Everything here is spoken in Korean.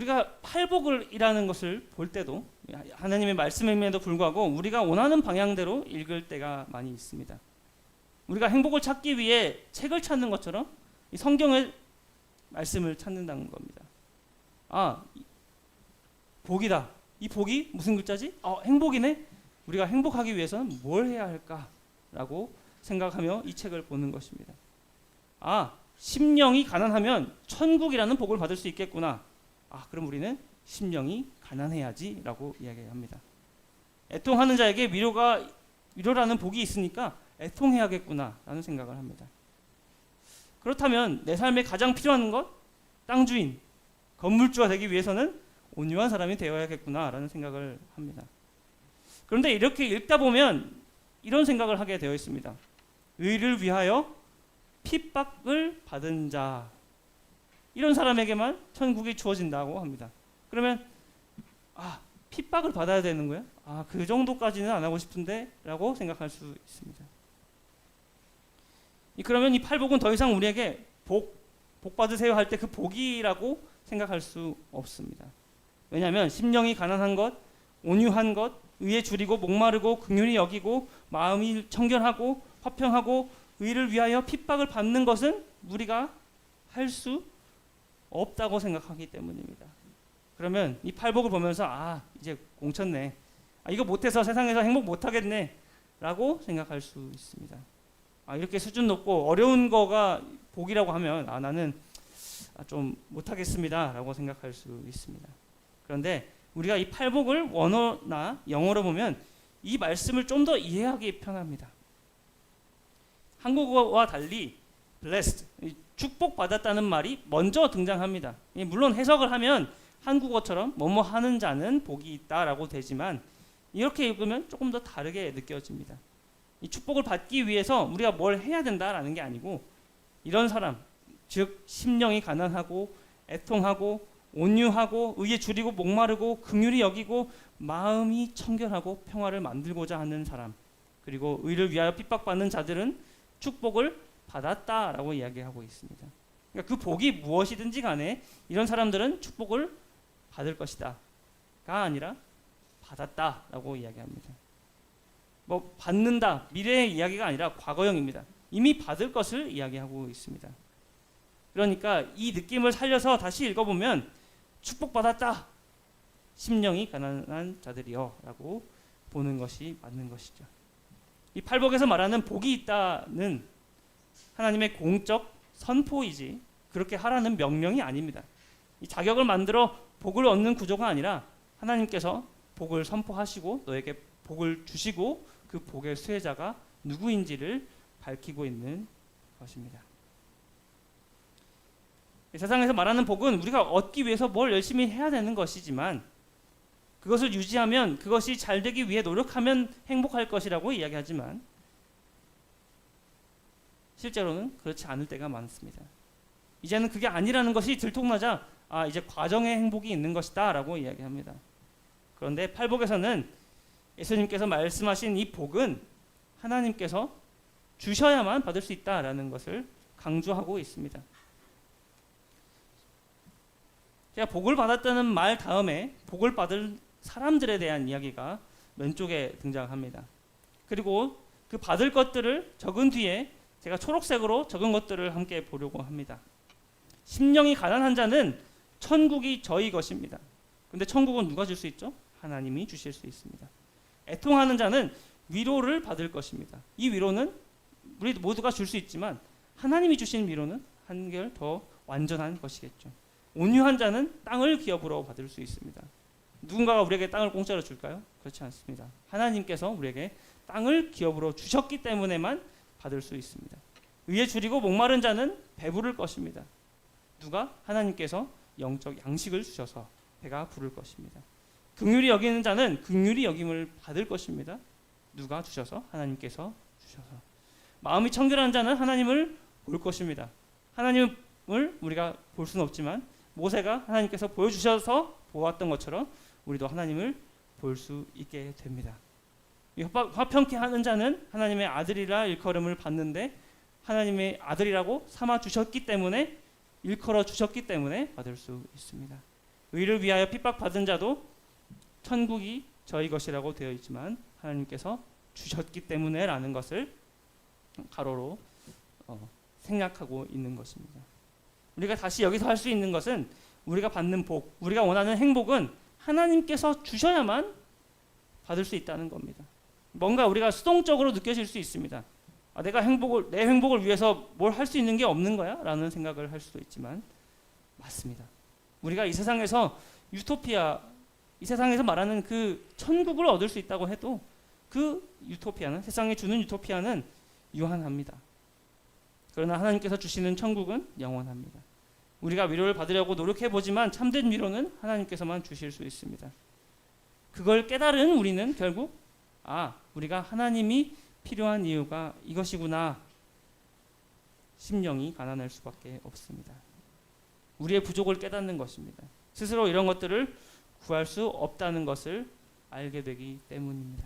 우리가 팔복을이라는 것을 볼 때도 하나님의 말씀임에도 불구하고 우리가 원하는 방향대로 읽을 때가 많이 있습니다. 우리가 행복을 찾기 위해 책을 찾는 것처럼 이 성경의 말씀을 찾는다는 겁니다. 복이다. 이 복이 무슨 글자지? 행복이네. 우리가 행복하기 위해서는 뭘 해야 할까라고 생각하며 이 책을 보는 것입니다. 심령이 가난하면 천국이라는 복을 받을 수 있겠구나. 그럼 우리는 심령이 가난해야지라고 이야기합니다. 애통하는 자에게 위로라는 복이 있으니까 애통해야겠구나라는 생각을 합니다. 그렇다면 내 삶에 가장 필요한 것, 땅 주인, 건물주가 되기 위해서는 온유한 사람이 되어야겠구나라는 생각을 합니다. 그런데 이렇게 읽다 보면 이런 생각을 하게 되어 있습니다. 의를 위하여 핍박을 받은 자, 이런 사람에게만 천국이 주어진다고 합니다. 그러면 핍박을 받아야 되는 거야? 그 정도까지는 안 하고 싶은데 라고 생각할 수 있습니다. 그러면 이 팔복은 더 이상 우리에게 복 받으세요 할 때 그 복이라고 생각할 수 없습니다. 왜냐하면 심령이 가난한 것, 온유한 것, 의에 줄이고 목마르고 긍휼히 여기고 마음이 청결하고 화평하고 의를 위하여 핍박을 받는 것은 우리가 할 수 없다고 생각하기 때문입니다. 그러면 이 팔복을 보면서 이제 공쳤네. 이거 못해서 세상에서 행복 못하겠네 라고 생각할 수 있습니다. 이렇게 수준 높고 어려운 거가 복이라고 하면 나는 좀 못하겠습니다 라고 생각할 수 있습니다. 그런데 우리가 이 팔복을 원어나 영어로 보면 이 말씀을 좀 더 이해하기 편합니다. 한국어와 달리 blessed, 축복받았다는 말이 먼저 등장합니다. 물론 해석을 하면 한국어처럼 뭐뭐 하는 자는 복이 있다라고 되지만 이렇게 읽으면 조금 더 다르게 느껴집니다. 이 축복을 받기 위해서 우리가 뭘 해야 된다라는 게 아니고 이런 사람, 즉 심령이 가난하고 애통하고 온유하고 의에 줄이고 목마르고 긍휼히 여기고 마음이 청결하고 평화를 만들고자 하는 사람, 그리고 의를 위하여 핍박받는 자들은 축복을 받았다라고 이야기하고 있습니다. 그러니까 그 복이 무엇이든지 간에 이런 사람들은 축복을 받을 것이다가 아니라 받았다라고 이야기합니다. 받는다, 미래의 이야기가 아니라 과거형입니다. 이미 받을 것을 이야기하고 있습니다. 그러니까 이 느낌을 살려서 다시 읽어보면 축복받았다, 심령이 가난한 자들이여 라고 보는 것이 맞는 것이죠. 이 팔복에서 말하는 복이 있다는 하나님의 공적 선포이지 그렇게 하라는 명령이 아닙니다. 이 자격을 만들어 복을 얻는 구조가 아니라 하나님께서 복을 선포하시고 너에게 복을 주시고 그 복의 수혜자가 누구인지를 밝히고 있는 것입니다. 세상에서 말하는 복은 우리가 얻기 위해서 뭘 열심히 해야 되는 것이지만 그것을 유지하면, 그것이 잘 되기 위해 노력하면 행복할 것이라고 이야기하지만 실제로는 그렇지 않을 때가 많습니다. 이제는 그게 아니라는 것이 들통나자 이제 과정의 행복이 있는 것이다 라고 이야기합니다. 그런데 팔복에서는 예수님께서 말씀하신 이 복은 하나님께서 주셔야만 받을 수 있다라는 것을 강조하고 있습니다. 제가 복을 받았다는 말 다음에 복을 받을 사람들에 대한 이야기가 왼쪽에 등장합니다. 그리고 그 받을 것들을 적은 뒤에 제가 초록색으로 적은 것들을 함께 보려고 합니다. 심령이 가난한 자는 천국이 저희 것입니다. 근데 천국은 누가 줄 수 있죠? 하나님이 주실 수 있습니다. 애통하는 자는 위로를 받을 것입니다. 이 위로는 우리 모두가 줄 수 있지만 하나님이 주신 위로는 한결 더 완전한 것이겠죠. 온유한 자는 땅을 기업으로 받을 수 있습니다. 누군가가 우리에게 땅을 공짜로 줄까요? 그렇지 않습니다. 하나님께서 우리에게 땅을 기업으로 주셨기 때문에만 받을 수 있습니다. 의에 줄이고 목마른 자는 배부를 것입니다. 누가? 하나님께서 영적 양식을 주셔서 배가 부를 것입니다. 긍휼히 여기는 자는 긍휼히 여김을 받을 것입니다. 누가 주셔서? 하나님께서 주셔서. 마음이 청결한 자는 하나님을 볼 것입니다. 하나님을 우리가 볼 수는 없지만 모세가 하나님께서 보여주셔서 보았던 것처럼 우리도 하나님을 볼 수 있게 됩니다. 화평케 하는 자는 하나님의 아들이라 일컬음을 받는데 하나님의 아들이라고 삼아 주셨기 때문에, 일컬어 주셨기 때문에 받을 수 있습니다. 의를 위하여 핍박받은 자도 천국이 저희 것이라고 되어 있지만 하나님께서 주셨기 때문에라는 것을 가로로 생략하고 있는 것입니다. 우리가 다시 여기서 할 수 있는 것은 우리가 받는 복, 우리가 원하는 행복은 하나님께서 주셔야만 받을 수 있다는 겁니다. 뭔가 우리가 수동적으로 느껴질 수 있습니다. 내가 내 행복을 위해서 뭘 할 수 있는 게 없는 거야? 라는 생각을 할 수도 있지만 맞습니다. 우리가 이 세상에서 유토피아, 이 세상에서 말하는 그 천국을 얻을 수 있다고 해도 그 유토피아는, 세상이 주는 유토피아는 유한합니다. 그러나 하나님께서 주시는 천국은 영원합니다. 우리가 위로를 받으려고 노력해보지만 참된 위로는 하나님께서만 주실 수 있습니다. 그걸 깨달은 우리는 결국 우리가 하나님이 필요한 이유가 이것이구나, 심령이 가난할 수밖에 없습니다. 우리의 부족을 깨닫는 것입니다. 스스로 이런 것들을 구할 수 없다는 것을 알게 되기 때문입니다.